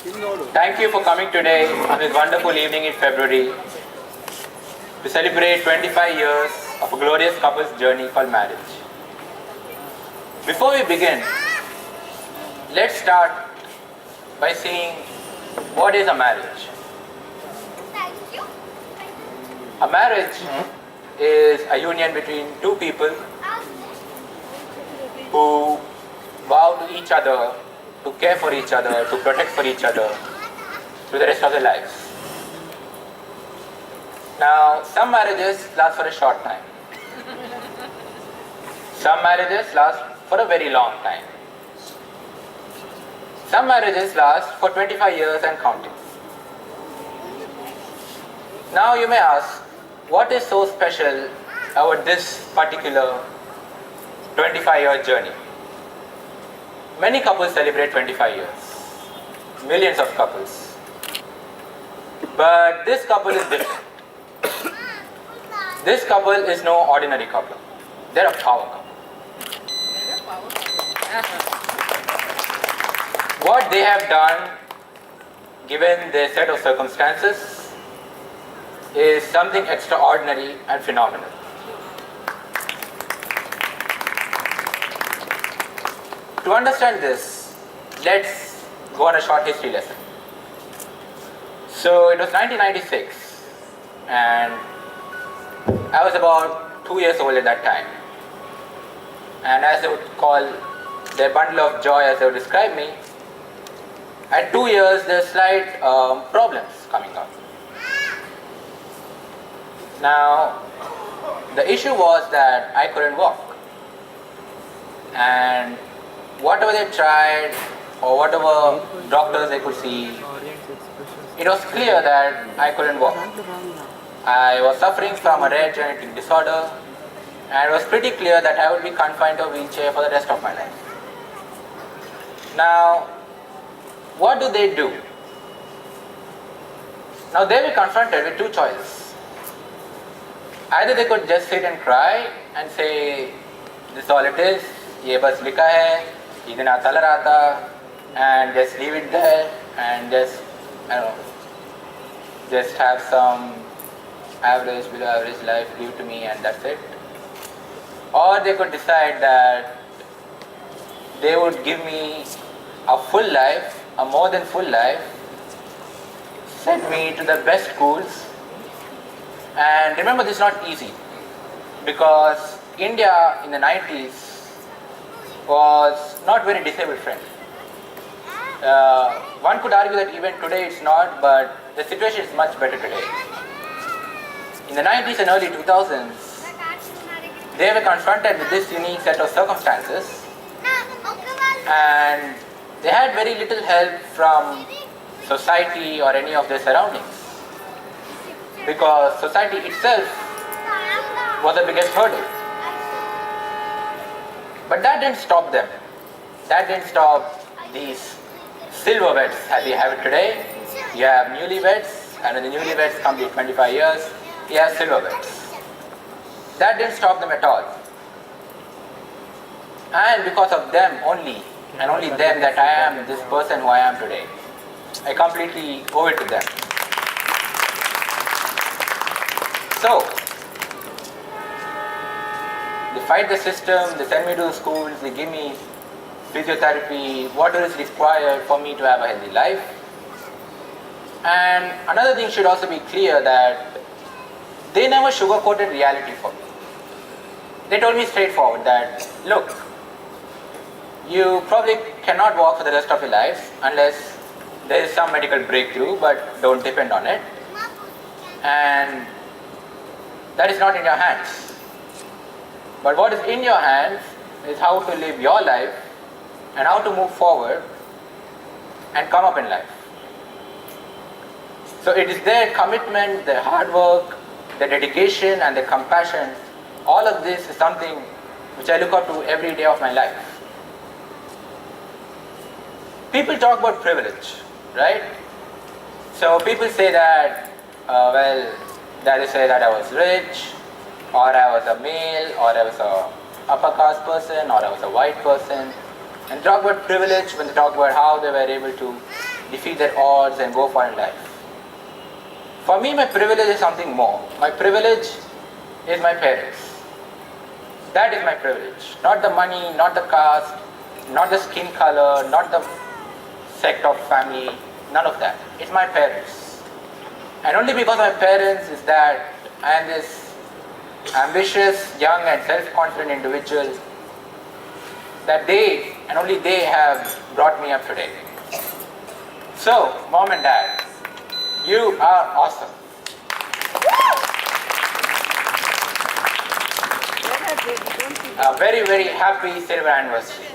Thank you for coming today on this wonderful evening in February to celebrate 25 years of a glorious couple's journey called marriage. Before we begin, let's start by seeing what is a marriage. A marriage is a union between two people who vow to each other, to care for each other, to protect for each other through the rest of their lives. Now, some marriages last for a short time. Some marriages last for a very long time. Some marriages last for 25 years and counting. Now you may ask, what is so special about this particular 25-year journey? Many couples celebrate 25 years, millions of couples. But this couple is different. This couple is no ordinary couple. They're a power couple. What they have done, given their set of circumstances, is something extraordinary and phenomenal. To understand this, let's go on a short history lesson. So it was 1996 and I was about 2 years old at that time. And as they would call their bundle of joy, as they would describe me, at 2 years there are slight problems coming up. Now, the issue was that I couldn't walk. And whatever they tried or whatever doctors they could see, it was clear that I couldn't walk. I was suffering from a rare genetic disorder and it was pretty clear that I would be confined to a wheelchair for the rest of my life. Now, what do they do? Now they were confronted with two choices. Either they could just sit and cry and say, this is all it is, ye bas likha hai, itna tal raha tha, and just leave it there and just, just have some average, below average life, give to me and that's it. Or they could decide that they would give me a full life, a more than full life, send me to the best schools. And remember, this is not easy because India in the 90s was not very disabled friendly. One could argue that even today it's not, but the situation is much better today. In the 90s and early 2000s, they were confronted with this unique set of circumstances and they had very little help from society or any of their surroundings because society itself was the biggest hurdle. But that didn't stop them. That didn't stop these silverweds as we have it today. You have newlyweds, and when the newlyweds complete 25 years, you have silverweds. That didn't stop them at all. And because of them only, and only them, that I am this person who I am today. I completely owe it to them. So, they fight the system, they send me to the schools, they give me physiotherapy, whatever is required for me to have a healthy life. And another thing should also be clear that they never sugarcoated reality for me. They told me straightforward that, look, you probably cannot walk for the rest of your life unless there is some medical breakthrough, but don't depend on it. And that is not in your hands. But what is in your hands is how to live your life and how to move forward and come up in life. So it is their commitment, their hard work, their dedication and their compassion. All of this is something which I look up to every day of my life. People talk about privilege, right? So people say that, they say that I was rich, or I was a male, or I was a upper caste person, or I was a white person. And talk about privilege when they talk about how they were able to defeat their odds and go far in life. For me, my privilege is something more. My privilege is my parents. That is my privilege. Not the money, not the caste, not the skin color, not the sect of family, none of that. It's my parents. And only because of my parents is that I am this ambitious, young and self-confident individual that they and only they have brought me up today. So, mom and dad, you are awesome. A very, very happy silver anniversary.